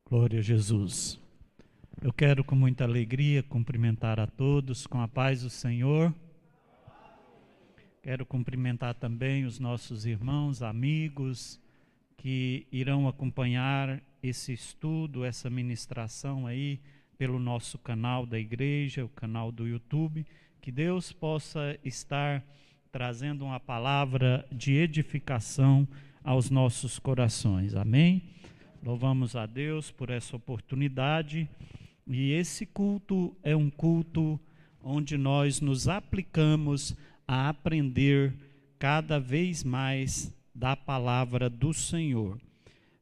Glória a Jesus. Eu quero com muita alegria cumprimentar a todos com a paz do Senhor. Quero cumprimentar também os nossos irmãos, amigos, que irão acompanhar esse estudo, essa ministração aí pelo nosso canal da igreja, o canal do YouTube. Que Deus possa estar trazendo uma palavra de edificação aos nossos corações. Amém? Louvamos a Deus por essa oportunidade. E esse culto é um culto onde nós nos aplicamos a aprender cada vez mais da palavra do Senhor.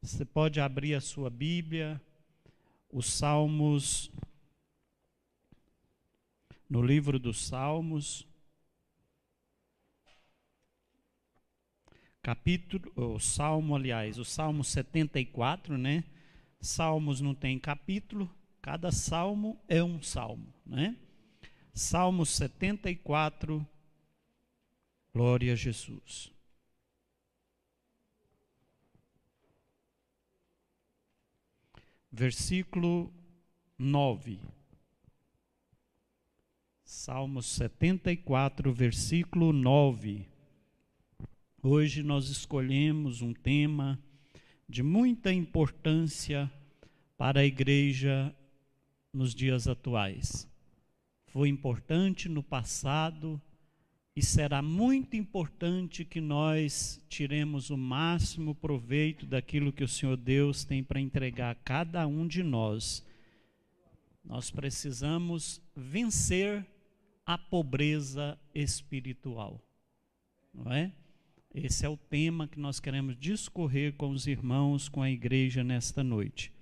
Você pode abrir a sua Bíblia, os Salmos, no livro dos Salmos, o Salmo 74, né? Salmos não tem capítulo, cada salmo é um salmo, né? Salmo 74, glória a Jesus. Versículo 9. Salmo 74, versículo 9. Hoje nós escolhemos um tema de muita importância para a igreja nos dias atuais. Foi importante no passado e será muito importante que nós tiremos o máximo proveito daquilo que o Senhor Deus tem para entregar a cada um de nós. Nós precisamos vencer a pobreza espiritual, não é? Esse é o tema que nós queremos discorrer com os irmãos, com a igreja nesta noite.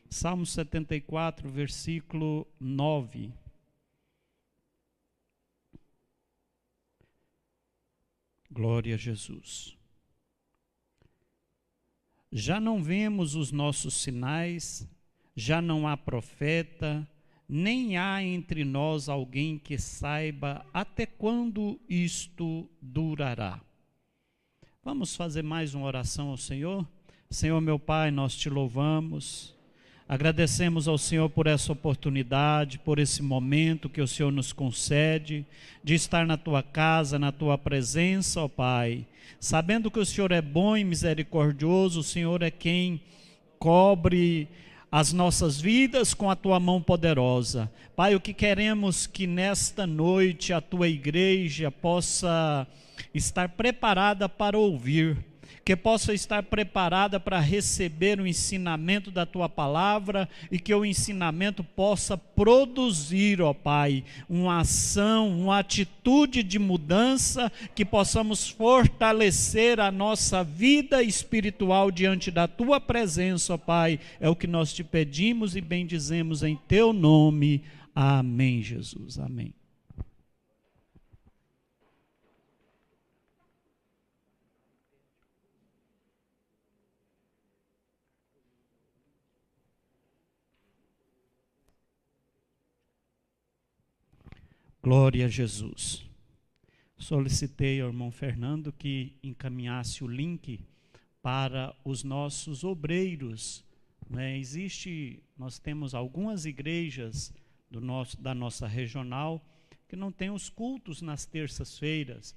Salmo 74, versículo 9. Glória a Jesus. Já não vemos os nossos sinais, já não há profeta, nem há entre nós alguém que saiba até quando isto durará. Vamos fazer mais uma oração ao Senhor? Senhor, meu Pai, nós te louvamos, agradecemos ao Senhor por essa oportunidade, por esse momento que o Senhor nos concede, de estar na tua casa, na tua presença, ó Pai, sabendo que o Senhor é bom e misericordioso, o Senhor é quem cobre as nossas vidas com a tua mão poderosa. Pai, o que queremos que nesta noite a tua igreja possa estar preparada para ouvir, que possa estar preparada para receber o ensinamento da tua palavra e que o ensinamento possa produzir, ó Pai, uma ação, uma atitude de mudança, que possamos fortalecer a nossa vida espiritual diante da tua presença, ó Pai. É o que nós te pedimos e bendizemos em teu nome. Amém, Jesus. Amém. Glória a Jesus. Solicitei ao irmão Fernando que encaminhasse o link para os nossos obreiros, né? Nós temos algumas igrejas da nossa regional que não tem os cultos nas terças-feiras,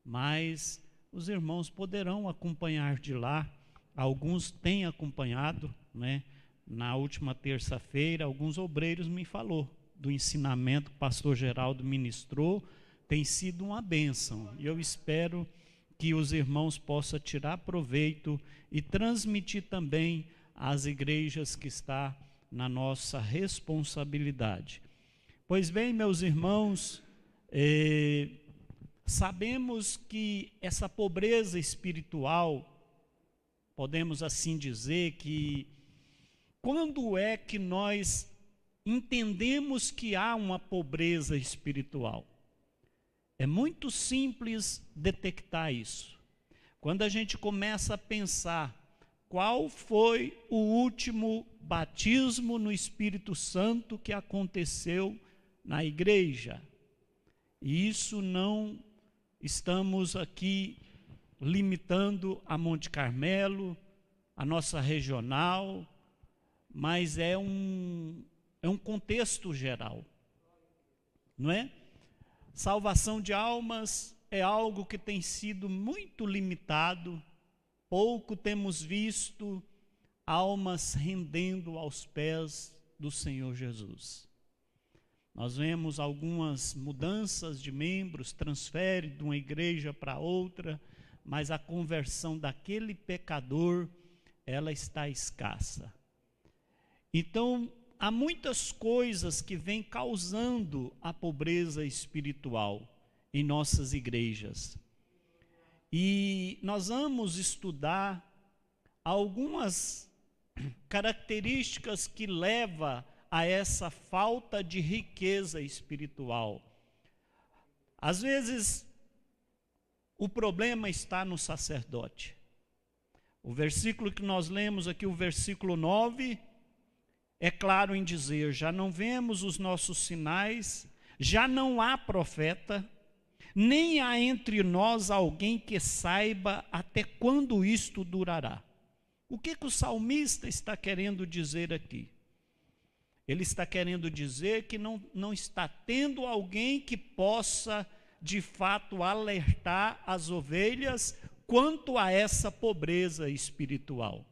mas os irmãos poderão acompanhar de lá. Alguns têm acompanhado, né? Na última terça-feira, alguns obreiros me falou do ensinamento que o pastor Geraldo ministrou, tem sido uma bênção. E eu espero que os irmãos possam tirar proveito e transmitir também às igrejas que está na nossa responsabilidade. Pois bem, meus irmãos, sabemos que essa pobreza espiritual, podemos assim dizer, que quando é que nós entendemos que há uma pobreza espiritual? É muito simples detectar isso. Quando a gente começa a pensar qual foi o último batismo no Espírito Santo que aconteceu na igreja. E isso não estamos aqui limitando a Monte Carmelo, a nossa regional, mas é um contexto geral, não é? Salvação de almas é algo que tem sido muito limitado, pouco temos visto almas rendendo aos pés do Senhor Jesus. Nós vemos algumas mudanças de membros, transfere de uma igreja para outra, mas a conversão daquele pecador, ela está escassa. Então, há muitas coisas que vêm causando a pobreza espiritual em nossas igrejas. E nós vamos estudar algumas características que levam a essa falta de riqueza espiritual. Às vezes, o problema está no sacerdote. O versículo que nós lemos aqui, o versículo 9, é claro em dizer: já não vemos os nossos sinais, já não há profeta, nem há entre nós alguém que saiba até quando isto durará. O que o salmista está querendo dizer aqui? Ele está querendo dizer que não está tendo alguém que possa, de fato, alertar as ovelhas quanto a essa pobreza espiritual.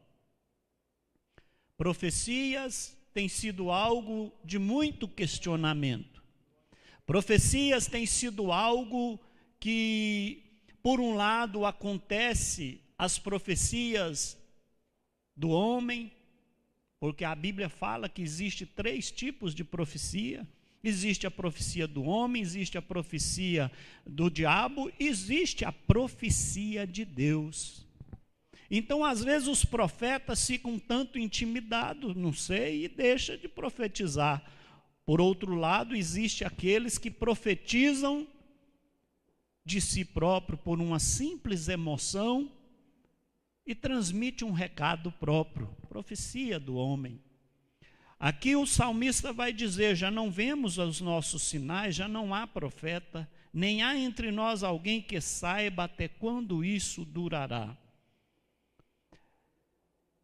Profecias têm sido algo de muito questionamento. Profecias têm sido algo que, por um lado, acontece as profecias do homem, porque a Bíblia fala que existe 3 tipos de profecia. Existe a profecia do homem, existe a profecia do diabo, existe a profecia de Deus. Então, às vezes, os profetas ficam um tanto intimidados, não sei, e deixam de profetizar. Por outro lado, existe aqueles que profetizam de si próprio por uma simples emoção e transmite um recado próprio, profecia do homem. Aqui o salmista vai dizer: já não vemos os nossos sinais, já não há profeta, nem há entre nós alguém que saiba até quando isso durará.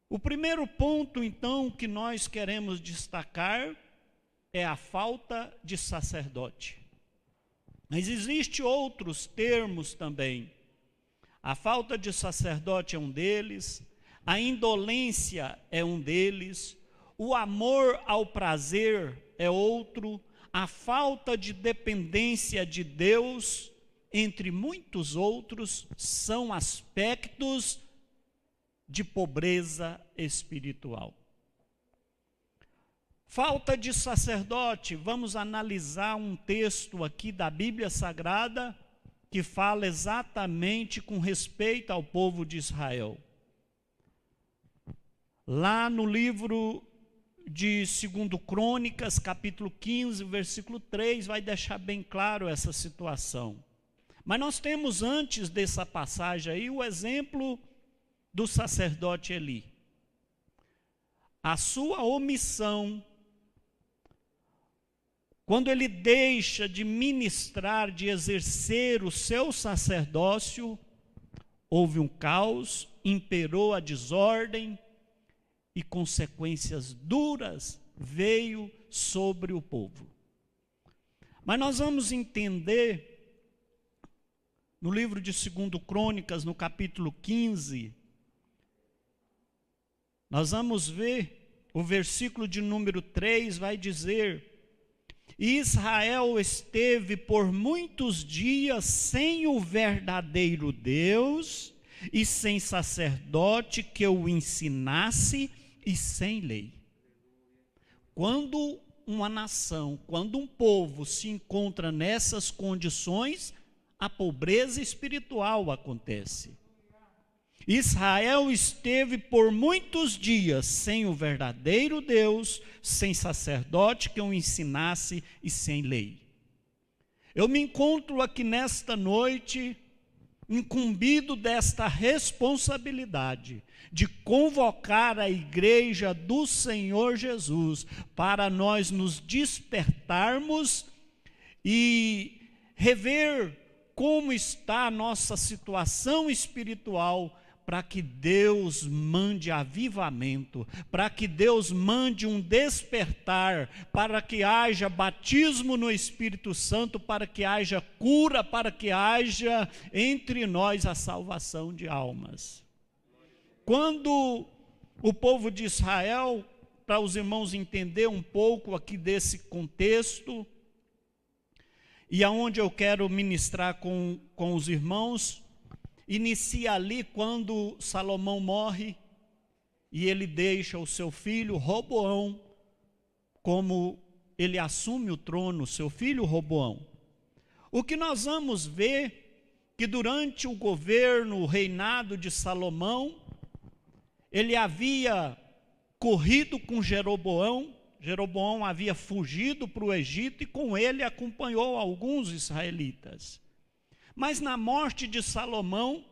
O primeiro ponto, então, que nós queremos destacar é a falta de sacerdote. Mas existem outros termos também. A falta de sacerdote é um deles, a indolência é um deles, o amor ao prazer é outro, a falta de dependência de Deus, entre muitos outros, são aspectos de pobreza espiritual. Falta de sacerdote, vamos analisar um texto aqui da Bíblia Sagrada que fala exatamente com respeito ao povo de Israel. Lá no livro de 2 Crônicas, capítulo 15, versículo 3, vai deixar bem claro essa situação. Mas nós temos antes dessa passagem aí o exemplo do sacerdote Eli. A sua omissão, quando ele deixa de ministrar, de exercer o seu sacerdócio, houve um caos, imperou a desordem e consequências duras veio sobre o povo. Mas nós vamos entender, no livro de 2 Crônicas, no capítulo 15, nós vamos ver, o versículo de número 3 vai dizer: Israel esteve por muitos dias sem o verdadeiro Deus e sem sacerdote que o ensinasse e sem lei. Quando uma nação, quando um povo se encontra nessas condições, a pobreza espiritual acontece. Israel esteve por muitos dias sem o verdadeiro Deus, sem sacerdote que o ensinasse e sem lei. Eu me encontro aqui nesta noite, incumbido desta responsabilidade de convocar a igreja do Senhor Jesus para nós nos despertarmos e rever como está a nossa situação espiritual, para que Deus mande avivamento, para que Deus mande um despertar, para que haja batismo no Espírito Santo, para que haja cura, para que haja entre nós a salvação de almas. Quando o povo de Israel, para os irmãos entender um pouco aqui desse contexto, e aonde eu quero ministrar com os irmãos, inicia ali quando Salomão morre e ele deixa o seu filho Roboão, como ele assume o trono, seu filho Roboão. O que nós vamos ver que durante o governo, o reinado de Salomão, ele havia corrido com Jeroboão. Jeroboão havia fugido para o Egito e com ele acompanhou alguns israelitas. Mas na morte de Salomão,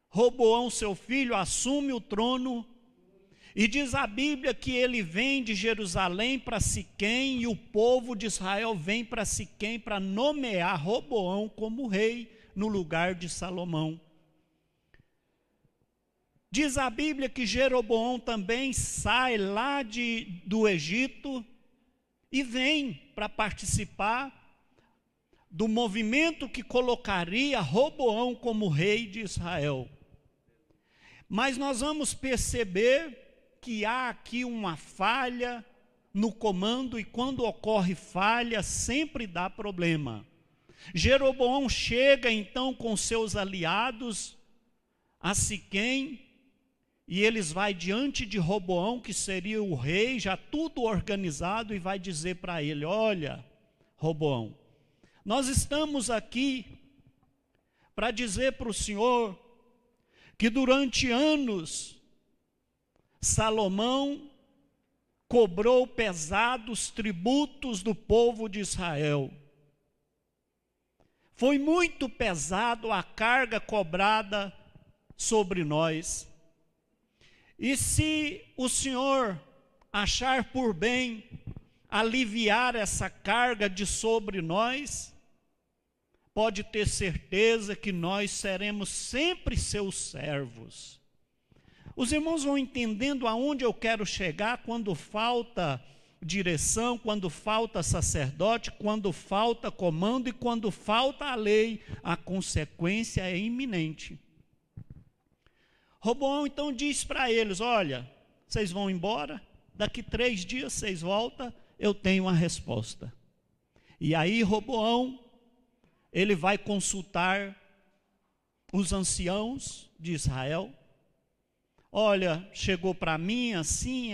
Roboão, seu filho, assume o trono, e diz a Bíblia que ele vem de Jerusalém para Siquém, e o povo de Israel vem para Siquém para nomear Roboão como rei no lugar de Salomão. Diz a Bíblia que Jeroboão também sai lá do Egito e vem para participar do movimento que colocaria Roboão como rei de Israel. Mas nós vamos perceber que há aqui uma falha no comando, e quando ocorre falha, sempre dá problema. Jeroboão chega então com seus aliados a Siquém, e eles vão diante de Roboão, que seria o rei, já tudo organizado, e vai dizer para ele: olha, Roboão, nós estamos aqui para dizer para o senhor que durante anos Salomão cobrou pesados tributos do povo de Israel. Foi muito pesado a carga cobrada sobre nós. E se o senhor achar por bem aliviar essa carga de sobre nós, pode ter certeza que nós seremos sempre seus servos. Os irmãos vão entendendo aonde eu quero chegar quando falta direção, quando falta sacerdote, quando falta comando e quando falta a lei, a consequência é iminente. Roboão então diz para eles: olha, vocês vão embora, daqui 3 dias vocês voltam, eu tenho uma resposta. E aí Roboão, ele vai consultar os anciãos de Israel. Olha, chegou para mim assim,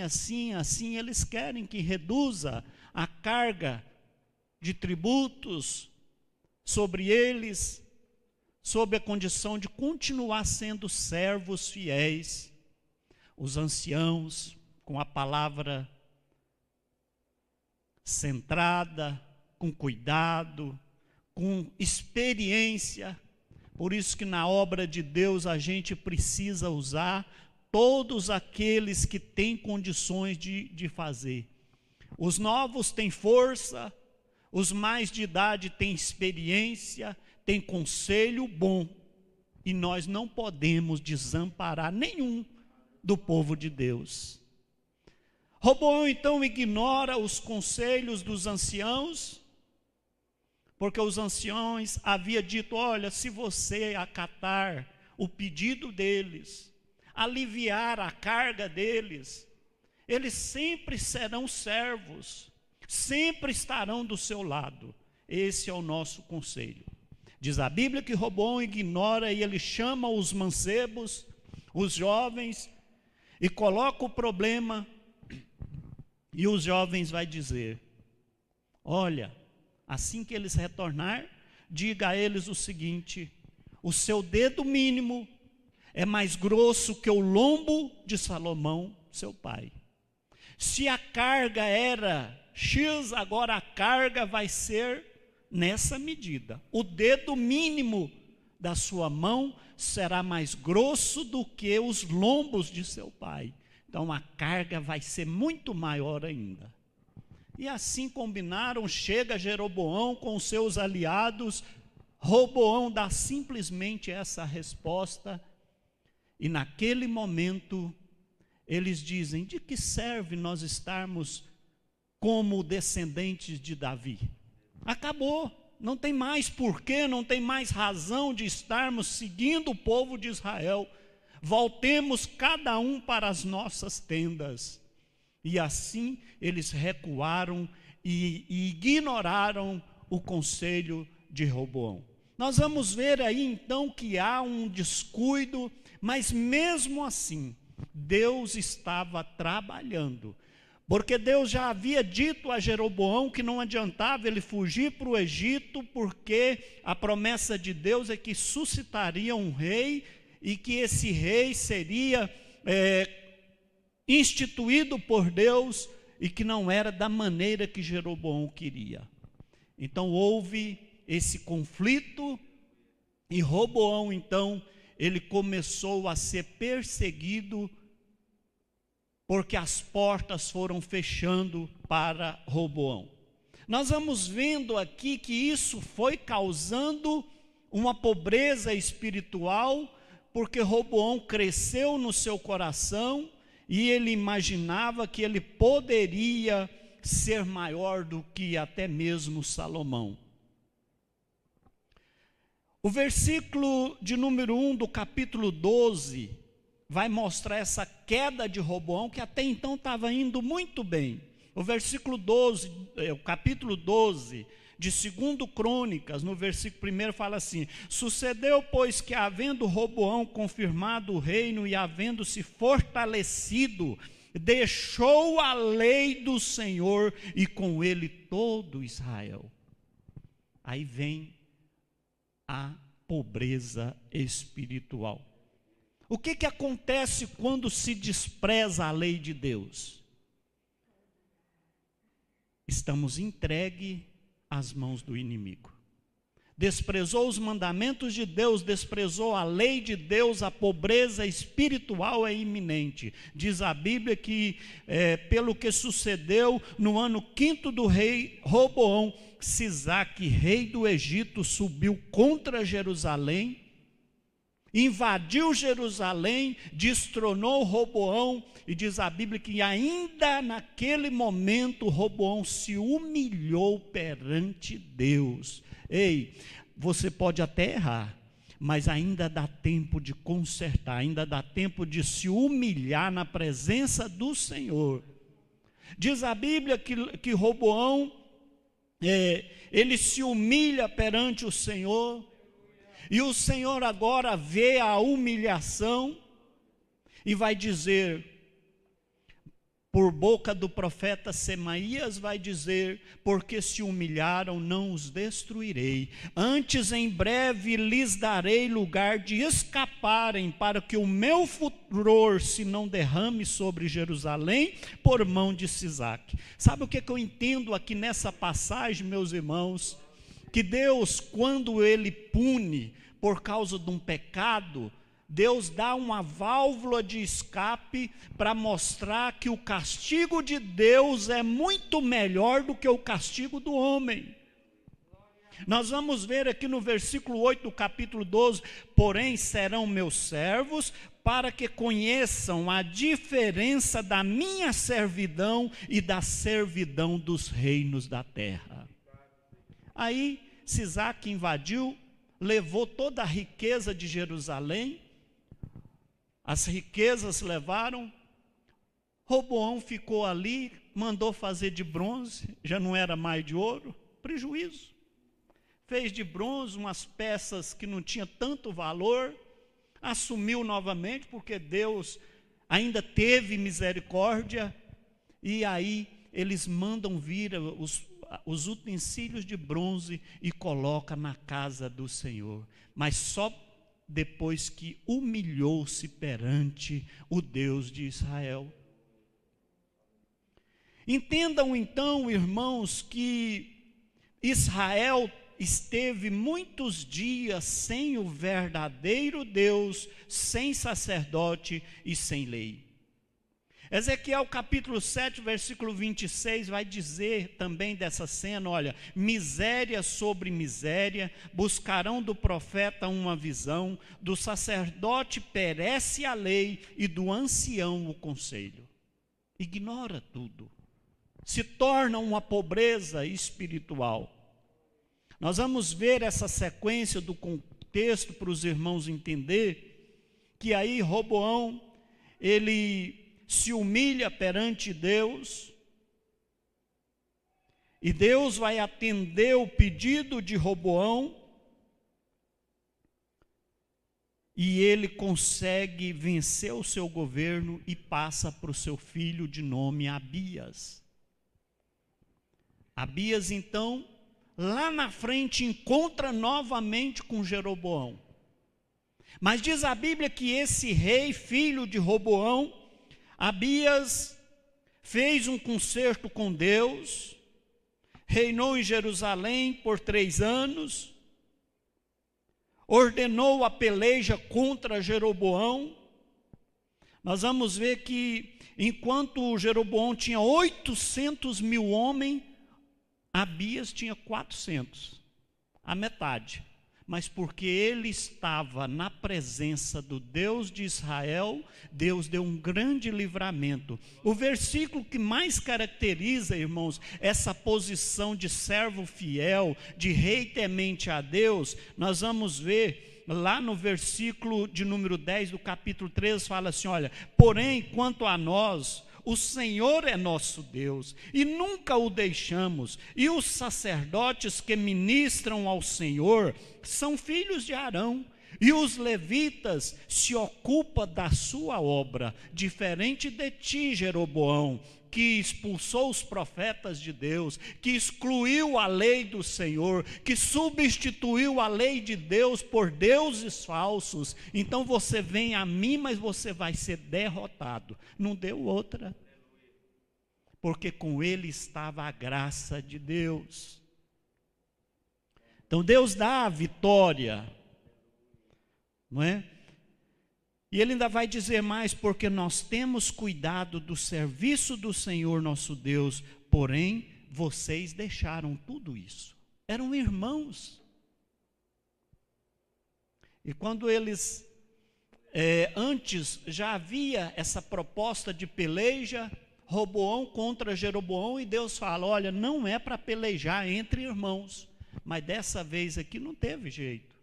eles querem que reduza a carga de tributos sobre eles, sob a condição de continuar sendo servos fiéis. Os anciãos, com a palavra centrada, com cuidado, com experiência. Por isso que na obra de Deus a gente precisa usar todos aqueles que têm condições de fazer. Os novos têm força, os mais de idade têm experiência, têm conselho bom, e nós não podemos desamparar nenhum do povo de Deus. Roboão então ignora os conselhos dos anciãos, porque os anciãos haviam dito: olha, se você acatar o pedido deles, aliviar a carga deles, eles sempre serão servos, sempre estarão do seu lado. Esse é o nosso conselho. Diz a Bíblia que Roboão ignora, e ele chama os mancebos, os jovens, e coloca o problema, e os jovens vai dizer: olha, assim que eles retornar, diga a eles o seguinte: o seu dedo mínimo é mais grosso que o lombo de Salomão, seu pai. Se a carga era X, agora a carga vai ser nessa medida. O dedo mínimo da sua mão será mais grosso do que os lombos de seu pai. Então a carga vai ser muito maior ainda. E assim combinaram. Chega Jeroboão com os seus aliados. Roboão dá simplesmente essa resposta, e naquele momento eles dizem: de que serve nós estarmos como descendentes de Davi? Acabou, não tem mais porquê, não tem mais razão de estarmos seguindo o povo de Israel. Voltemos cada um para as nossas tendas. E assim eles recuaram e ignoraram o conselho de Roboão. Nós vamos ver aí então que há um descuido, mas mesmo assim, Deus estava trabalhando, porque Deus já havia dito a Jeroboão que não adiantava ele fugir para o Egito, porque a promessa de Deus é que suscitaria um rei, e que esse rei seria instituído por Deus, e que não era da maneira que Jeroboão queria. Então houve esse conflito, e Roboão então, ele começou a ser perseguido, porque as portas foram fechando para Roboão. Nós vamos vendo aqui que isso foi causando uma pobreza espiritual, porque Roboão cresceu no seu coração, e ele imaginava que ele poderia ser maior do que até mesmo Salomão. O versículo de número 1 do capítulo 12 vai mostrar essa queda de Roboão, que até então estava indo muito bem. O versículo 12, o capítulo 12 de 2 Crônicas, no versículo 1 fala assim: sucedeu, pois, que havendo Roboão confirmado o reino e havendo se fortalecido, deixou a lei do Senhor e com ele todo Israel. Aí vem a pobreza espiritual. O que acontece quando se despreza a lei de Deus? Estamos entregues às mãos do inimigo. Desprezou os mandamentos de Deus, desprezou a lei de Deus, a pobreza espiritual é iminente. Diz a Bíblia que, pelo que sucedeu no ano 5º do rei Roboão, Sisaque, rei do Egito, subiu contra Jerusalém, invadiu Jerusalém, destronou Roboão, e diz a Bíblia que ainda naquele momento Roboão se humilhou perante Deus. Ei, você pode até errar, mas ainda dá tempo de consertar, ainda dá tempo de se humilhar na presença do Senhor. Diz a Bíblia que Roboão, ele se humilha perante o Senhor, e o Senhor agora vê a humilhação, e vai dizer, por boca do profeta Semaías, vai dizer: porque se humilharam, não os destruirei, antes em breve lhes darei lugar de escaparem, para que o meu furor se não derrame sobre Jerusalém por mão de Sisaque. Sabe o que eu entendo aqui nessa passagem, meus irmãos? Que Deus, quando ele pune por causa de um pecado, Deus dá uma válvula de escape para mostrar que o castigo de Deus é muito melhor do que o castigo do homem. Nós vamos ver aqui no versículo 8 do capítulo 12: porém serão meus servos, para que conheçam a diferença da minha servidão e da servidão dos reinos da terra. Aí Sisaque invadiu, levou toda a riqueza de Jerusalém, as riquezas levaram. Roboão ficou ali, mandou fazer de bronze, já não era mais de ouro, prejuízo. Fez de bronze umas peças que não tinham tanto valor, assumiu novamente, porque Deus ainda teve misericórdia, e aí eles mandam vir os utensílios de bronze e coloca na casa do Senhor, mas só depois que humilhou-se perante o Deus de Israel. Entendam então, irmãos, que Israel esteve muitos dias sem o verdadeiro Deus, sem sacerdote e sem lei. Ezequiel capítulo 7, versículo 26, vai dizer também dessa cena, olha, miséria sobre miséria, buscarão do profeta uma visão, do sacerdote perece a lei e do ancião o conselho. Ignora tudo, se torna uma pobreza espiritual. Nós vamos ver essa sequência do contexto para os irmãos entender que aí Roboão, ele se humilha perante Deus, e Deus vai atender o pedido de Roboão, e ele consegue vencer o seu governo e passa para o seu filho de nome Abias. Abias, então, lá na frente encontra novamente com Jeroboão. Mas diz a Bíblia que esse rei, filho de Roboão, Abias, fez um concerto com Deus, reinou em Jerusalém por 3 anos, ordenou a peleja contra Jeroboão. Nós vamos ver que enquanto Jeroboão tinha 800.000 homens, Abias tinha 400, a metade. Mas porque ele estava na presença do Deus de Israel, Deus deu um grande livramento. O versículo que mais caracteriza, irmãos, essa posição de servo fiel, de rei temente a Deus, nós vamos ver lá no versículo de número 10 do capítulo 13, fala assim, olha, porém, quanto a nós, o Senhor é nosso Deus, e nunca o deixamos, e os sacerdotes que ministram ao Senhor são filhos de Arão, e os levitas se ocupam da sua obra, diferente de ti, Jeroboão, que expulsou os profetas de Deus, que excluiu a lei do Senhor, que substituiu a lei de Deus por deuses falsos. Então você vem a mim, mas você vai ser derrotado. Não deu outra, porque com ele estava a graça de Deus. Então Deus dá a vitória, não é? E ele ainda vai dizer mais, porque nós temos cuidado do serviço do Senhor nosso Deus, porém vocês deixaram tudo isso. Eram irmãos. E quando eles, antes já havia essa proposta de peleja, Roboão contra Jeroboão, e Deus fala, olha, não é para pelejar entre irmãos, mas dessa vez aqui não teve jeito.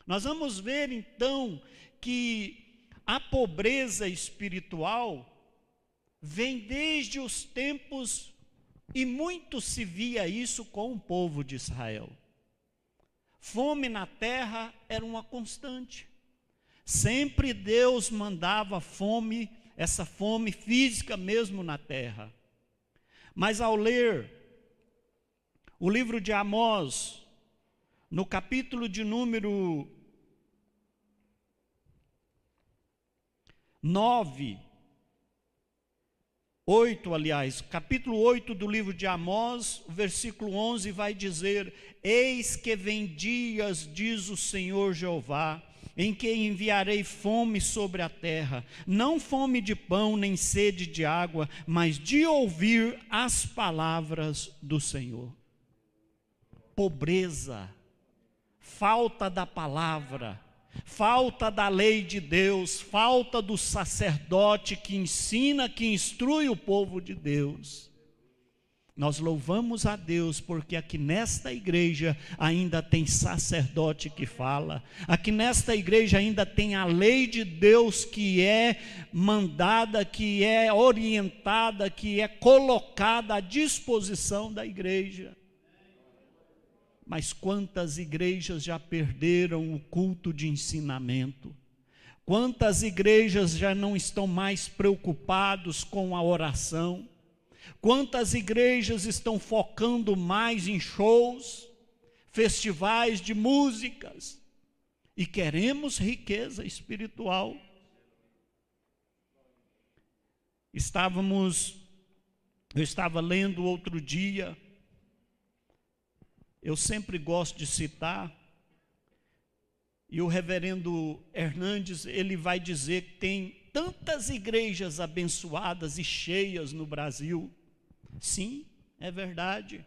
Nós vamos ver então que a pobreza espiritual vem desde os tempos, e muito se via isso com o povo de Israel. Fome na terra era uma constante. Sempre Deus mandava fome, essa fome física mesmo na terra. Mas ao ler o livro de Amós, no capítulo de número 8, capítulo 8 do livro de Amós, versículo 11 vai dizer, eis que vem dias, diz o Senhor Jeová, em que enviarei fome sobre a terra, não fome de pão, nem sede de água, mas de ouvir as palavras do Senhor. Pobreza, falta da palavra, falta da lei de Deus, falta do sacerdote que ensina, que instrui o povo de Deus. Nós louvamos a Deus porque aqui nesta igreja ainda tem sacerdote que fala, aqui nesta igreja ainda tem a lei de Deus que é mandada, que é orientada, que é colocada à disposição da igreja. Mas quantas igrejas já perderam o culto de ensinamento? Quantas igrejas já não estão mais preocupados com a oração? Quantas igrejas estão focando mais em shows, festivais de músicas? E queremos riqueza espiritual. Eu estava lendo outro dia, eu sempre gosto de citar, e o reverendo Hernandes, ele vai dizer que tem tantas igrejas abençoadas e cheias no Brasil. Sim, é verdade.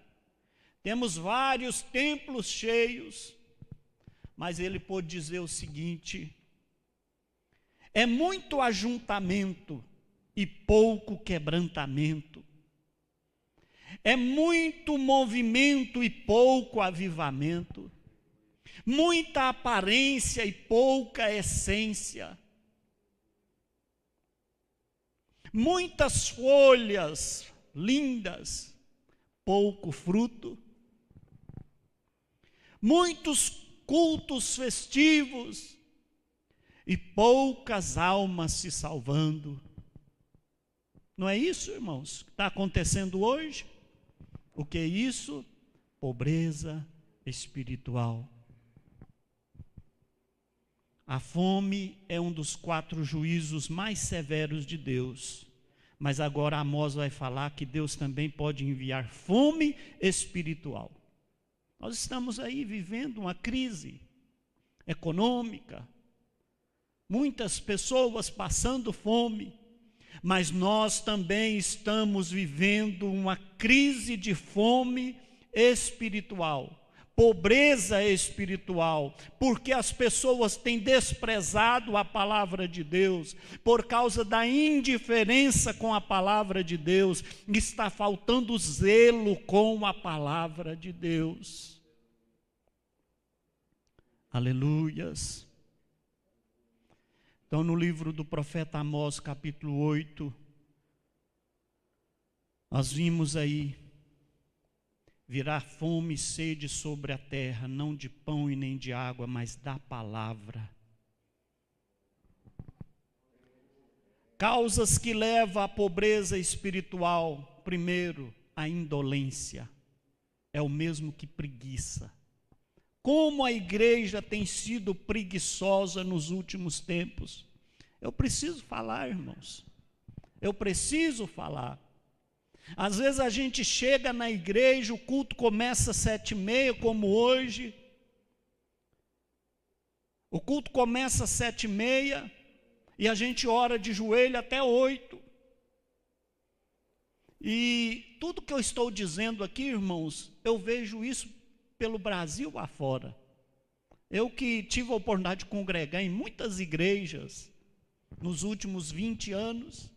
Temos vários templos cheios, mas ele pôde dizer o seguinte: é muito ajuntamento e pouco quebrantamento. É muito movimento e pouco avivamento. Muita aparência e pouca essência. Muitas folhas lindas, pouco fruto. Muitos cultos festivos e poucas almas se salvando. Não é isso, irmãos, que está acontecendo hoje? O que é isso? Pobreza espiritual. A fome é um dos 4 juízos mais severos de Deus. Mas agora Amós vai falar que Deus também pode enviar fome espiritual. Nós estamos aí vivendo uma crise econômica. Muitas pessoas passando fome. Mas nós também estamos vivendo uma crise de fome espiritual, pobreza espiritual, porque as pessoas têm desprezado a palavra de Deus, por causa da indiferença com a palavra de Deus, está faltando zelo com a palavra de Deus. Aleluias. Então, no livro do profeta Amós, capítulo 8, nós vimos aí: virá fome e sede sobre a terra, não de pão e nem de água, mas da palavra. Causas que levam à pobreza espiritual. Primeiro, a indolência. É o mesmo que preguiça. Como a igreja tem sido preguiçosa nos últimos tempos. Eu preciso falar, irmãos. Eu preciso falar. Às vezes a gente chega na igreja, o culto começa às 7h30, como hoje. O culto começa às 7h30 e a gente ora de joelho até 8. E tudo que eu estou dizendo aqui, irmãos, eu vejo isso pelo Brasil afora. Eu que tive a oportunidade de congregar em muitas igrejas nos últimos 20 anos,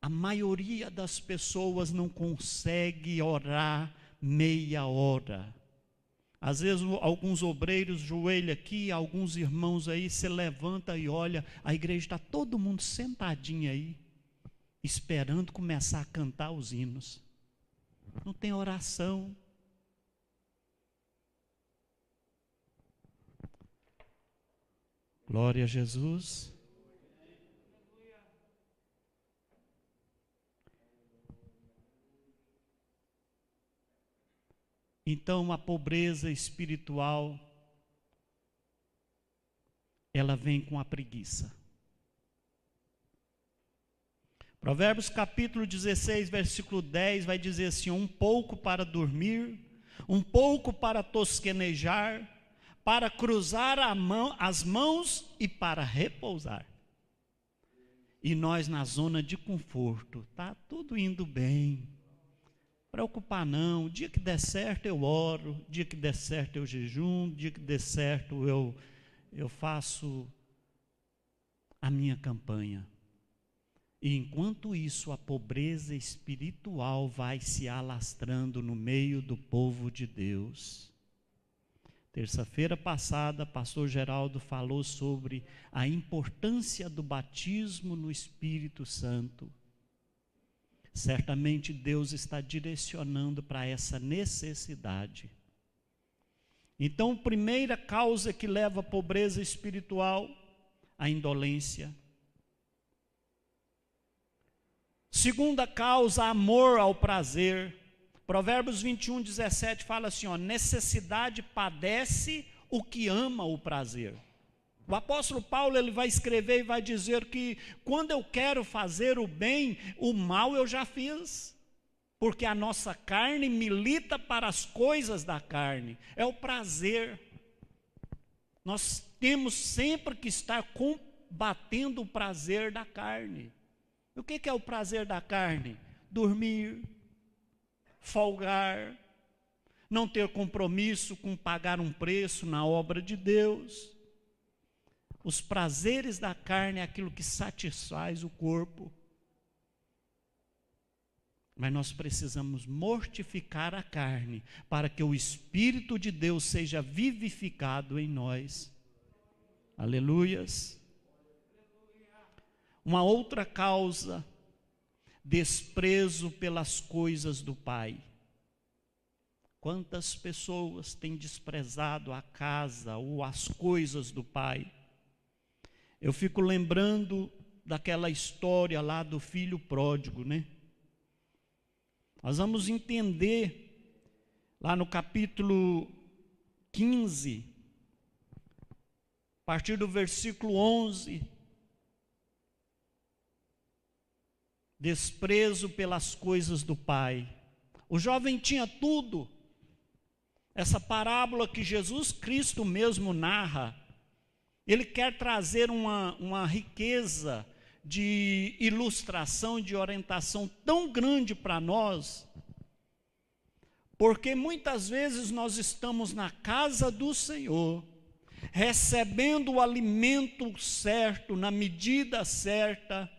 a maioria das pessoas não consegue orar meia hora. Às vezes alguns obreiros joelham aqui, alguns irmãos aí, se levanta e olha, a igreja está todo mundo sentadinho aí, esperando começar a cantar os hinos. Não tem oração. Glória a Jesus. Então, a pobreza espiritual, ela vem com a preguiça. Provérbios capítulo 16, versículo 10, vai dizer assim: um pouco para dormir, um pouco para tosquenejar, para cruzar as mãos e para repousar. E nós na zona de conforto, está tudo indo bem, preocupar não, o dia que der certo eu oro, o dia que der certo eu jejum, o dia que der certo eu faço a minha campanha. E enquanto isso, a pobreza espiritual vai se alastrando no meio do povo de Deus. Terça-feira passada, pastor Geraldo falou sobre a importância do batismo no Espírito Santo. Certamente Deus está direcionando para essa necessidade. Então, primeira causa que leva à pobreza espiritual, a indolência. Segunda causa, amor ao prazer. Provérbios 21, 17 fala assim, ó, necessidade padece o que ama o prazer. O apóstolo Paulo, ele vai escrever e vai dizer que quando eu quero fazer o bem, o mal eu já fiz. Porque a nossa carne milita para as coisas da carne, é o prazer. Nós temos sempre que estar batendo o prazer da carne. O que é o prazer da carne? Dormir, folgar, não ter compromisso com pagar um preço na obra de Deus. Os prazeres da carne é aquilo que satisfaz o corpo. Mas nós precisamos mortificar a carne para que o Espírito de Deus seja vivificado em nós. Aleluias. Uma outra causa, desprezo pelas coisas do Pai. Quantas pessoas têm desprezado a casa ou as coisas do Pai? Eu fico lembrando daquela história lá do filho pródigo, né? Nós vamos entender lá no capítulo 15, a partir do versículo 11, desprezo pelas coisas do Pai. O jovem tinha tudo. Essa parábola que Jesus Cristo mesmo narra, ele quer trazer uma riqueza de ilustração, de orientação tão grande para nós, porque muitas vezes nós estamos na casa do Senhor, recebendo o alimento certo, na medida certa,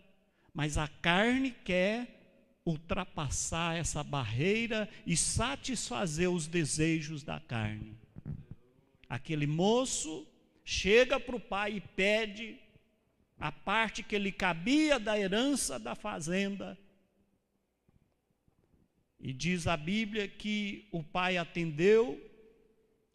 mas a carne quer ultrapassar essa barreira e satisfazer os desejos da carne. Aquele moço chega para o pai e pede a parte que lhe cabia da herança da fazenda. E diz a Bíblia que o pai atendeu,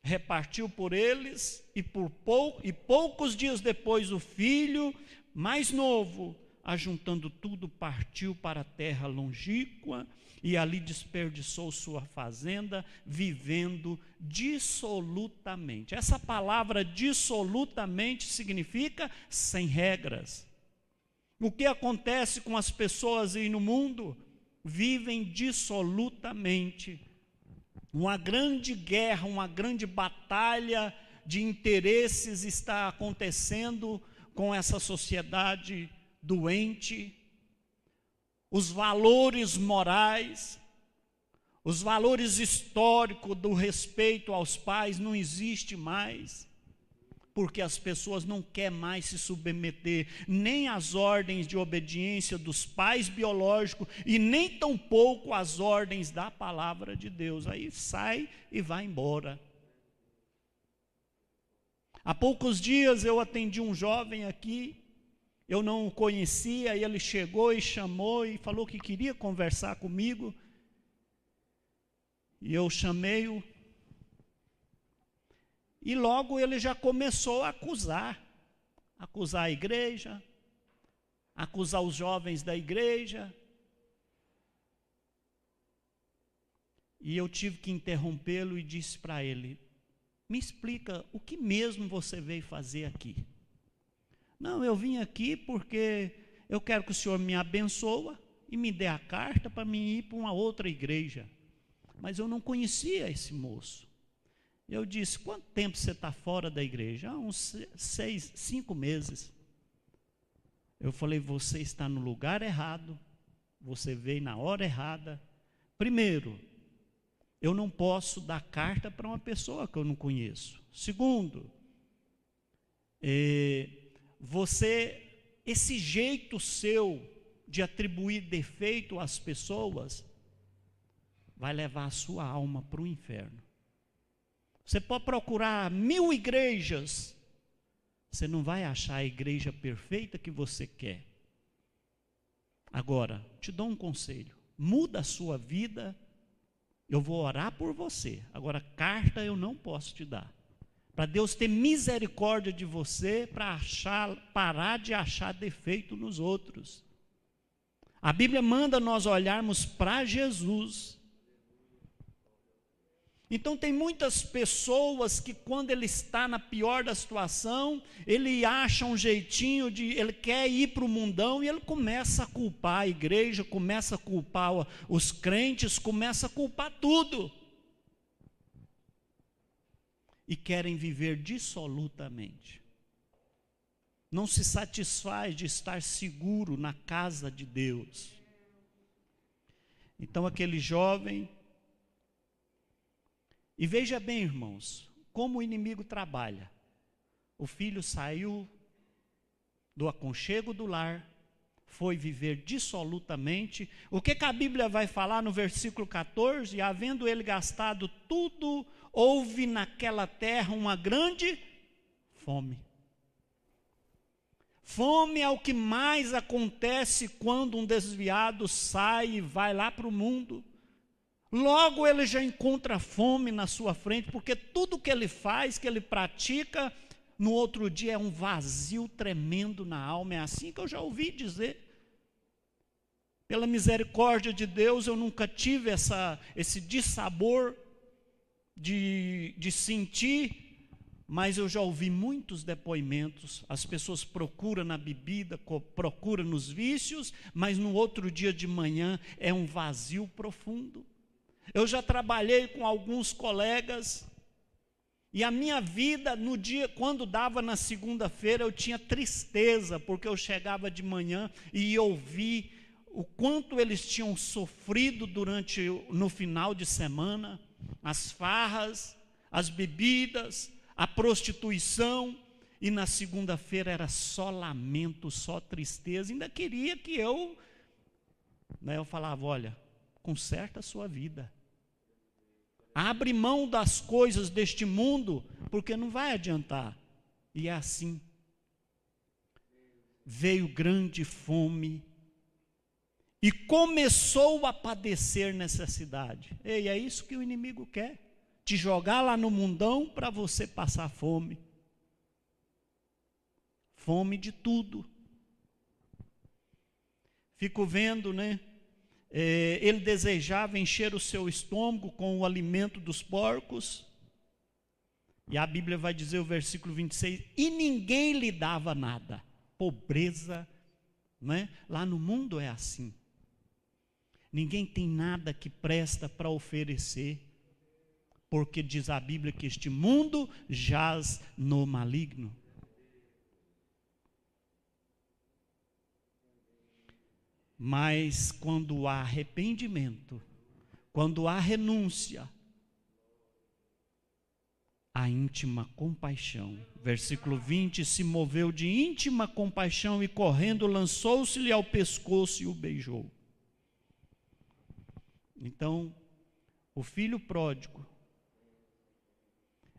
repartiu por eles, e poucos dias depois o filho mais novo, ajuntando tudo, partiu para a terra longínqua e ali desperdiçou sua fazenda, vivendo dissolutamente. Essa palavra dissolutamente significa sem regras. O que acontece com as pessoas aí no mundo? Vivem dissolutamente. Uma grande guerra, uma grande batalha de interesses está acontecendo com essa sociedade doente. Os valores morais, os valores históricos do respeito aos pais não existe mais, porque as pessoas não querem mais se submeter nem às ordens de obediência dos pais biológicos e nem tampouco às ordens da palavra de Deus. Aí sai e vai embora. Há poucos dias eu atendi um jovem aqui, eu não o conhecia, e ele chegou e chamou e falou que queria conversar comigo. E eu chamei-o. E logo ele já começou a acusar a igreja, acusar os jovens da igreja. E eu tive que interrompê-lo e disse para ele: me explica, o que mesmo você veio fazer aqui? Não, eu vim aqui porque eu quero que o senhor me abençoe e me dê a carta para mim ir para uma outra igreja. Mas eu não conhecia esse moço. Eu disse: quanto tempo você está fora da igreja? Uns 5 meses. Eu falei: você está no lugar errado, você veio na hora errada. Primeiro, eu não posso dar carta para uma pessoa que eu não conheço. Segundo, esse jeito seu de atribuir defeito às pessoas vai levar a sua alma para o inferno. Você pode procurar 1000 igrejas, você não vai achar a igreja perfeita que você quer. Agora, te dou um conselho: muda a sua vida, eu vou orar por você. Agora, carta eu não posso te dar. Para Deus ter misericórdia de você, para parar de achar defeito nos outros. A Bíblia manda nós olharmos para Jesus. Então tem muitas pessoas que quando ele está na pior da situação, ele acha um jeitinho ele quer ir para o mundão e ele começa a culpar a igreja, começa a culpar os crentes, começa a culpar tudo. E querem viver dissolutamente. não se satisfaz de estar seguro na casa de Deus. Então aquele jovem, e veja bem, irmãos, como o inimigo trabalha. O filho saiu do aconchego do lar, foi viver dissolutamente. O que a Bíblia vai falar no versículo 14? Havendo ele gastado tudo, houve naquela terra uma grande fome. Fome é o que mais acontece quando um desviado sai e vai lá para o mundo. Logo ele já encontra fome na sua frente, porque tudo que ele faz, que ele pratica, no outro dia é um vazio tremendo na alma. É assim que eu já ouvi dizer. Pela misericórdia de Deus, eu nunca tive esse dissabor de sentir, mas eu já ouvi muitos depoimentos. As pessoas procuram na bebida, procuram nos vícios, mas no outro dia de manhã é um vazio profundo. Eu já trabalhei com alguns colegas, e a minha vida, no dia, quando dava na segunda-feira, eu tinha tristeza, porque eu chegava de manhã e ouvi o quanto eles tinham sofrido no final de semana, as farras, as bebidas, a prostituição, e na segunda-feira era só lamento, só tristeza. Ainda queria que eu falava, olha, conserta a sua vida, abre mão das coisas deste mundo, porque não vai adiantar. E é assim. Veio grande fome e começou a padecer necessidade. Ei, é isso que o inimigo quer. Te jogar lá no mundão para você passar fome. Fome de tudo. Fico vendo, ele desejava encher o seu estômago com o alimento dos porcos. E a Bíblia vai dizer, o versículo 26, e ninguém lhe dava nada. Pobreza, lá no mundo é assim. Ninguém tem nada que presta para oferecer, porque diz a Bíblia que este mundo jaz no maligno. Mas quando há arrependimento, quando há renúncia, há íntima compaixão. Versículo 20, se moveu de íntima compaixão e correndo lançou-se-lhe ao pescoço e o beijou. Então, o filho pródigo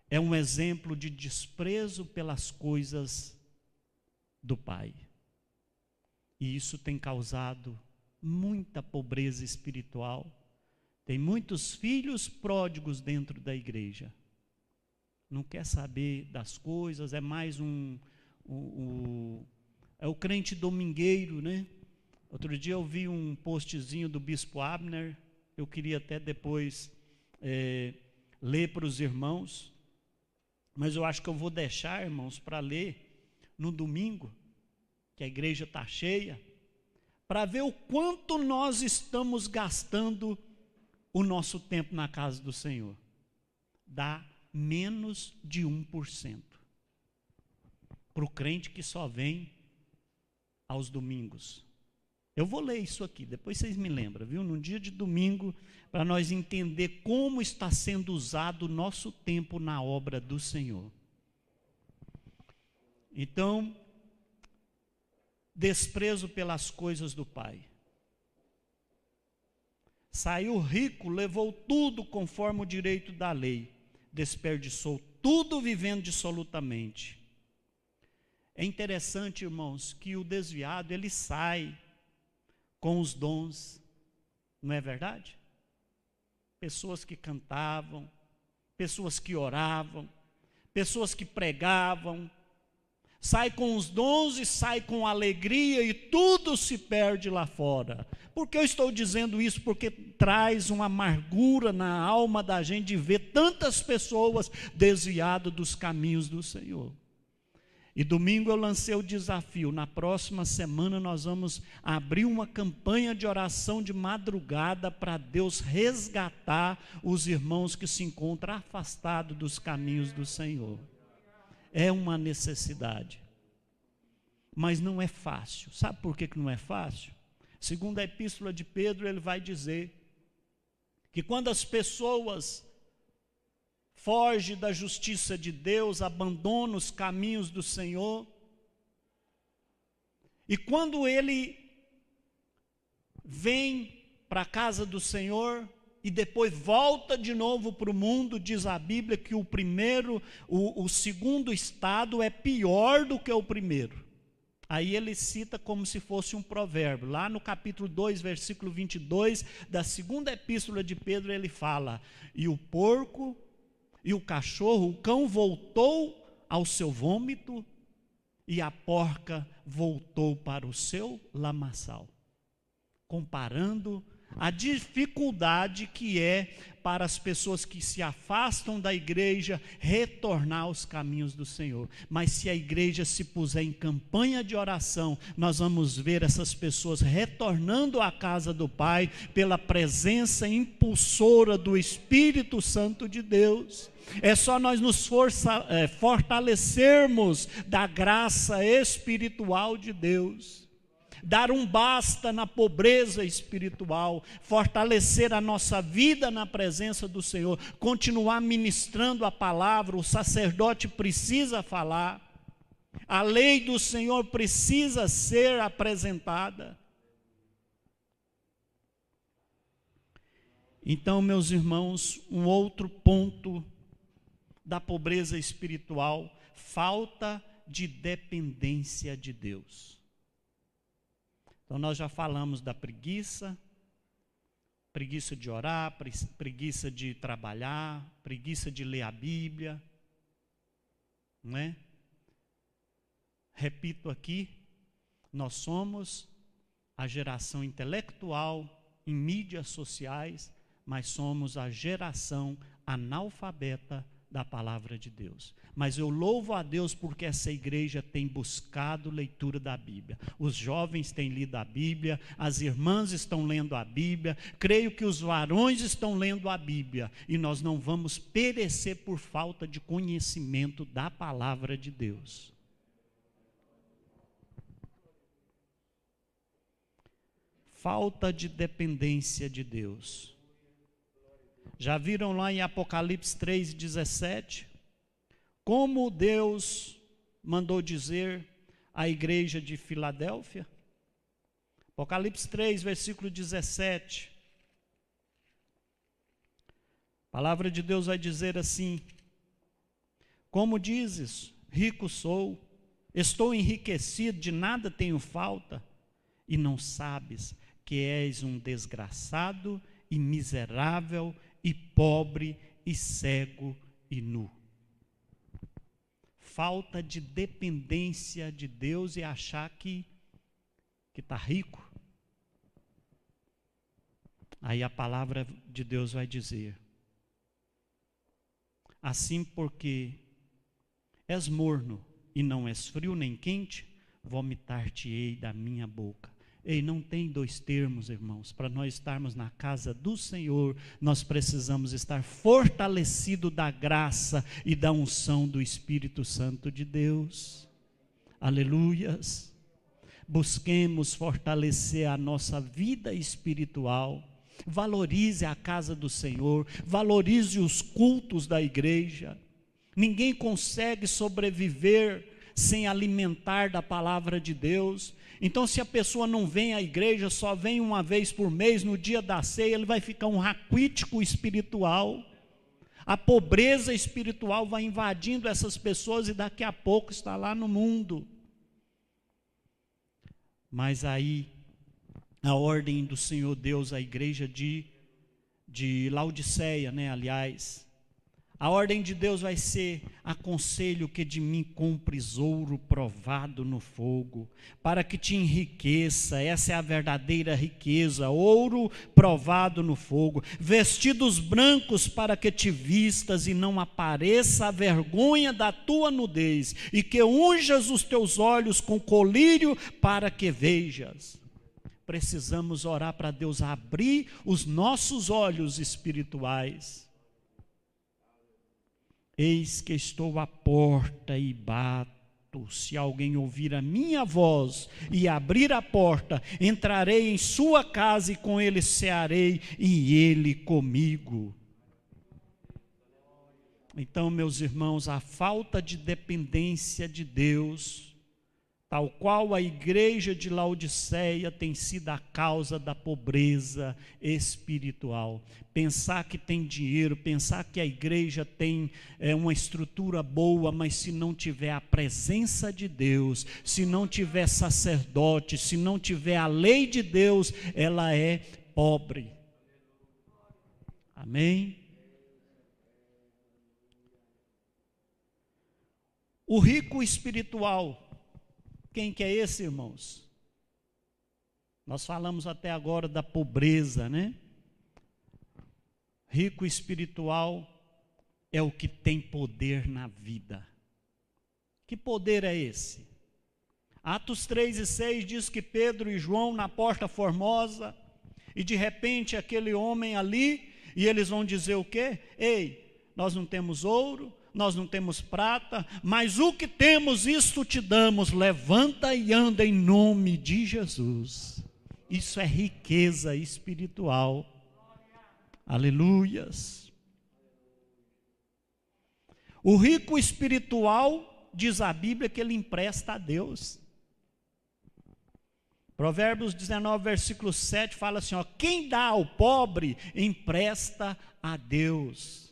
é um exemplo de desprezo pelas coisas do pai. E isso tem causado muita pobreza espiritual. Tem muitos filhos pródigos dentro da igreja. Não quer saber das coisas, é mais é o crente domingueiro, Outro dia eu vi um postzinho do bispo Abner, eu queria até depois ler para os irmãos, mas eu acho que eu vou deixar, irmãos, para ler no domingo, que a igreja está cheia, para ver o quanto nós estamos gastando o nosso tempo na casa do Senhor. Dá menos de 1%. Para o crente que só vem aos domingos. Eu vou ler isso aqui, depois vocês me lembram, viu? Num dia de domingo, para nós entender como está sendo usado o nosso tempo na obra do Senhor. Então, desprezo pelas coisas do Pai. Saiu rico, levou tudo conforme o direito da lei, desperdiçou tudo vivendo dissolutamente. É interessante, irmãos, que o desviado, ele sai com os dons, não é verdade? Pessoas que cantavam, pessoas que oravam, pessoas que pregavam, sai com os dons e sai com alegria e tudo se perde lá fora. Por que eu estou dizendo isso? Porque traz uma amargura na alma da gente de ver tantas pessoas desviadas dos caminhos do Senhor. E domingo eu lancei o desafio, na próxima semana nós vamos abrir uma campanha de oração de madrugada para Deus resgatar os irmãos que se encontram afastados dos caminhos do Senhor. É uma necessidade. mas não é fácil. Sabe por que não é fácil? Segundo a epístola de Pedro, ele vai dizer que quando as pessoas fogem da justiça de Deus, abandonam os caminhos do Senhor, e quando ele vem para a casa do Senhor e depois volta de novo para o mundo, diz a Bíblia que o segundo estado é pior do que o primeiro. Aí ele cita como se fosse um provérbio. Lá no capítulo 2, versículo 22, da segunda epístola de Pedro, ele fala: e o porco e o cachorro, o cão voltou ao seu vômito, e a porca voltou para o seu lamaçal. Comparando a dificuldade que é para as pessoas que se afastam da igreja retornar aos caminhos do Senhor. Mas se a igreja se puser em campanha de oração, nós vamos ver essas pessoas retornando à casa do Pai pela presença impulsora do Espírito Santo de Deus. É só nós nos fortalecermos da graça espiritual de Deus, dar um basta na pobreza espiritual, fortalecer a nossa vida na presença do Senhor, continuar ministrando a palavra. O sacerdote precisa falar, a lei do Senhor precisa ser apresentada. Então, meus irmãos, um outro ponto da pobreza espiritual: falta de dependência de Deus. Então nós já falamos da preguiça de orar, preguiça de trabalhar, preguiça de ler a Bíblia, não é? Repito aqui, nós somos a geração intelectual em mídias sociais, mas somos a geração analfabeta da palavra de Deus. Mas eu louvo a Deus porque essa igreja tem buscado leitura da Bíblia. Os jovens têm lido a Bíblia, as irmãs estão lendo a Bíblia, creio que os varões estão lendo a Bíblia, e nós não vamos perecer por falta de conhecimento da palavra de Deus. Falta de dependência de Deus. Já viram lá em Apocalipse 3,17? Como Deus mandou dizer à igreja de Filadélfia? Apocalipse 3, versículo 17. A palavra de Deus vai dizer assim: como dizes, rico sou, estou enriquecido, de nada tenho falta, e não sabes que és um desgraçado e miserável e pobre e cego e nu. Falta de dependência de Deus e achar que está rico. Aí a palavra de Deus vai dizer: assim, porque és morno e não és frio nem quente, vomitar-te-ei da minha boca. Ei, não tem dois termos, irmãos. Para nós estarmos na casa do Senhor, nós precisamos estar fortalecidos da graça e da unção do Espírito Santo de Deus. Aleluias. Busquemos fortalecer a nossa vida espiritual. Valorize a casa do Senhor, valorize os cultos da igreja. Ninguém consegue sobreviver sem alimentar da palavra de Deus. Então, se a pessoa não vem à igreja, só vem uma vez por mês, no dia da ceia, ele vai ficar um raquítico espiritual. A pobreza espiritual vai invadindo essas pessoas e daqui a pouco está lá no mundo. Mas aí, a ordem do Senhor Deus, a igreja de Laodiceia, aliás, a ordem de Deus vai ser: aconselho que de mim compres ouro provado no fogo, para que te enriqueça. Essa é a verdadeira riqueza, ouro provado no fogo. Vestidos brancos para que te vistas e não apareça a vergonha da tua nudez, e que unjas os teus olhos com colírio para que vejas. Precisamos orar para Deus abrir os nossos olhos espirituais. Eis que estou à porta e bato. fato, se alguém ouvir a minha voz e abrir a porta, entrarei em sua casa e com ele cearei e ele comigo. Então, meus irmãos, a falta de dependência de Deus, tal qual a igreja de Laodiceia tem sido a causa da pobreza espiritual. Pensar que tem dinheiro, pensar que a igreja tem uma estrutura boa, mas se não tiver a presença de Deus, se não tiver sacerdote, se não tiver a lei de Deus, ela é pobre. Amém? O rico espiritual, quem que é esse, irmãos? Nós falamos até agora da pobreza, né? Rico espiritual é o que tem poder na vida. Que poder é esse? Atos 3:6 diz que Pedro e João na Porta Formosa, e de repente aquele homem ali, e eles vão dizer o quê? Ei, nós não temos ouro, nós não temos prata, mas o que temos, isto te damos, levanta e anda em nome de Jesus. Isso é riqueza espiritual. Aleluias. O rico espiritual, diz a Bíblia, que ele empresta a Deus. Provérbios 19, versículo 7 fala assim, ó, quem dá ao pobre, empresta a Deus.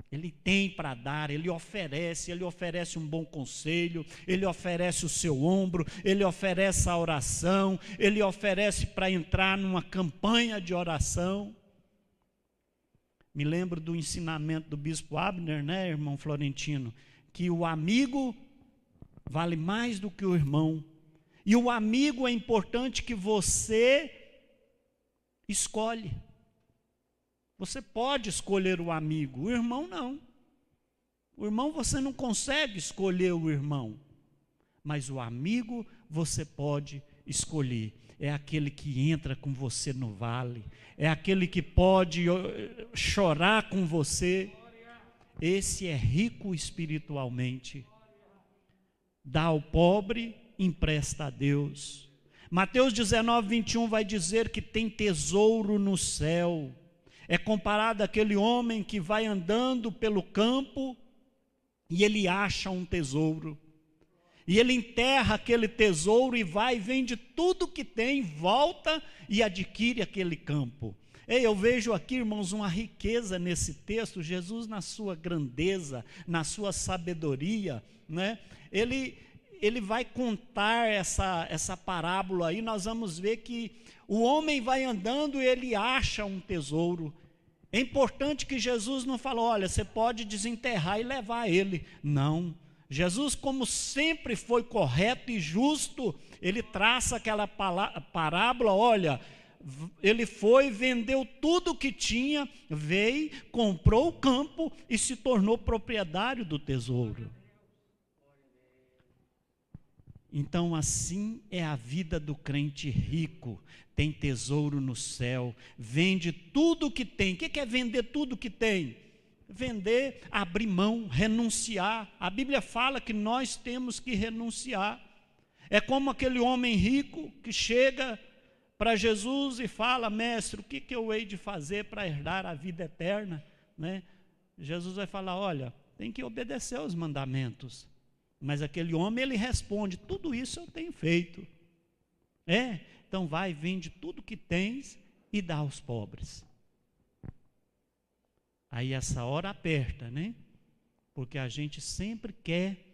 Ele tem para dar, ele oferece um bom conselho, ele oferece o seu ombro, ele oferece a oração, ele oferece para entrar numa campanha de oração. Me lembro do ensinamento do bispo Abner, né, irmão Florentino, que o amigo vale mais do que o irmão. E o amigo é importante que você escolhe. Você pode escolher o amigo, o irmão não. O irmão você não consegue escolher o irmão, mas o amigo você pode escolher. É aquele que entra com você no vale, é aquele que pode chorar com você. Esse é rico espiritualmente. Dá ao pobre, empresta a Deus. Mateus 19, 21 vai dizer que tem tesouro no céu. É comparado àquele homem que vai andando pelo campo e ele acha um tesouro. E ele enterra aquele tesouro e vai, vende tudo que tem, volta e adquire aquele campo. Ei, eu vejo aqui, irmãos, uma riqueza nesse texto. Jesus, na sua grandeza, na sua sabedoria, né? Ele vai contar essa parábola aí. Nós vamos ver que o homem vai andando e ele acha um tesouro. É importante que Jesus não falou, olha, você pode desenterrar e levar ele. Não. Jesus, como sempre foi correto e justo, ele traça aquela parábola, olha, ele foi, vendeu tudo que tinha, veio, comprou o campo e se tornou proprietário do tesouro. Então assim é a vida do crente rico, tem tesouro no céu, vende tudo que tem. O que é vender tudo que tem? Vender, abrir mão, renunciar. A Bíblia fala que nós temos que renunciar. É como aquele homem rico que chega para Jesus e fala, mestre, o que eu hei de fazer para herdar a vida eterna? Né? Jesus vai falar, olha, tem que obedecer aos mandamentos. Mas aquele homem, ele responde, tudo isso eu tenho feito. Então vai, vende tudo que tens e dá aos pobres. Aí essa hora aperta, né? Porque a gente sempre quer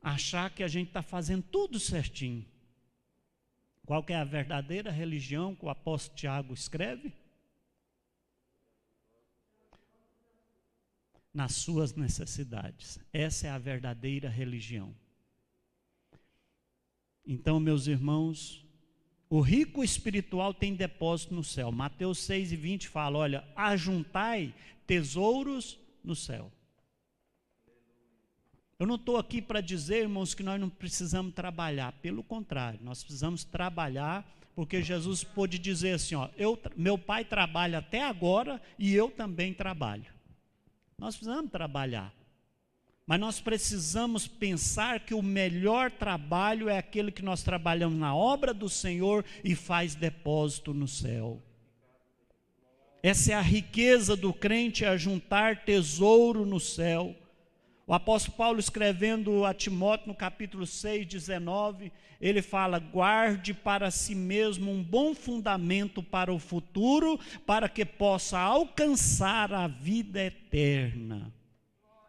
achar que a gente está fazendo tudo certinho. Qual que é a verdadeira religião que o apóstolo Tiago escreve? Nas suas necessidades. Essa é a verdadeira religião. Então, meus irmãos, o rico espiritual tem depósito no céu. Mateus 6:20 fala, olha, ajuntai tesouros no céu. Eu não estou aqui para dizer, irmãos, que nós não precisamos trabalhar. Pelo contrário, nós precisamos trabalhar, porque Jesus pôde dizer assim, ó, meu pai trabalha até agora e eu também trabalho. Nós precisamos trabalhar. Mas nós precisamos pensar que o melhor trabalho é aquele que nós trabalhamos na obra do Senhor e faz depósito no céu. Essa é a riqueza do crente, é juntar tesouro no céu. O apóstolo Paulo, escrevendo a Timóteo no capítulo 6, 19, ele fala: guarde para si mesmo um bom fundamento para o futuro, para que possa alcançar a vida eterna.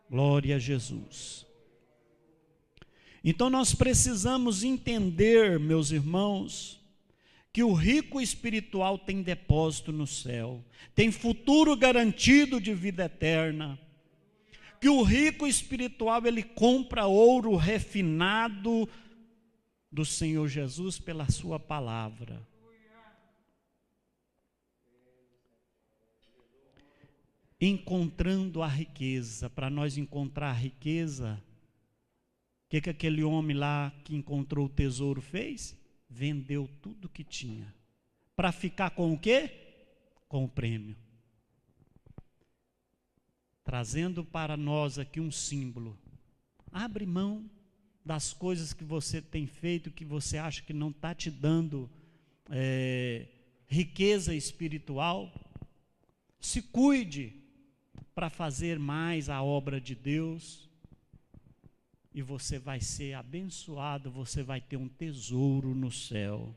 Glória a Jesus. Então nós precisamos entender, meus irmãos, que o rico espiritual tem depósito no céu, tem futuro garantido de vida eterna. Que o rico espiritual, ele compra ouro refinado do Senhor Jesus pela sua palavra. Encontrando a riqueza. Para nós encontrar a riqueza, o que aquele homem lá que encontrou o tesouro fez? Vendeu tudo que tinha. Para ficar com o quê? Com o prêmio. Trazendo para nós aqui um símbolo. Abre mão das coisas que você tem feito, que você acha que não está te dando riqueza espiritual. Se cuide para fazer mais a obra de Deus. E você vai ser abençoado, você vai ter um tesouro no céu.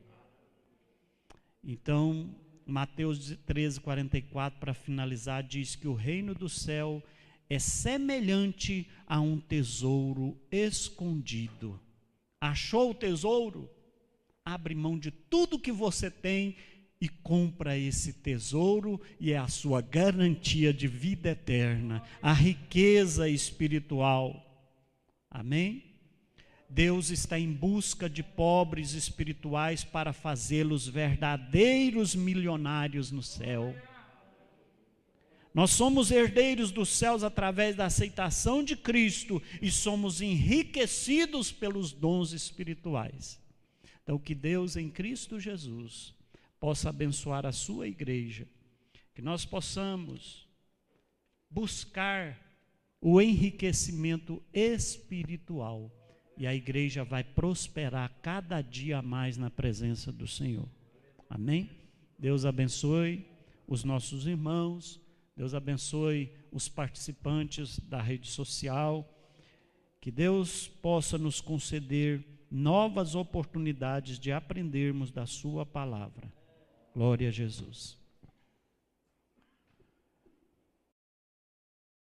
Então, Mateus 13, 44, para finalizar, diz que o reino do céu é semelhante a um tesouro escondido. Achou o tesouro? Abre mão de tudo que você tem e compra esse tesouro, e é a sua garantia de vida eterna, a riqueza espiritual. Amém? Deus está em busca de pobres espirituais para fazê-los verdadeiros milionários no céu. Nós somos herdeiros dos céus através da aceitação de Cristo e somos enriquecidos pelos dons espirituais. Então, que Deus em Cristo Jesus possa abençoar a sua igreja, que nós possamos buscar o enriquecimento espiritual, e a igreja vai prosperar cada dia mais na presença do Senhor. Amém? Deus abençoe os nossos irmãos, Deus abençoe os participantes da rede social, que Deus possa nos conceder novas oportunidades de aprendermos da sua palavra. Glória a Jesus.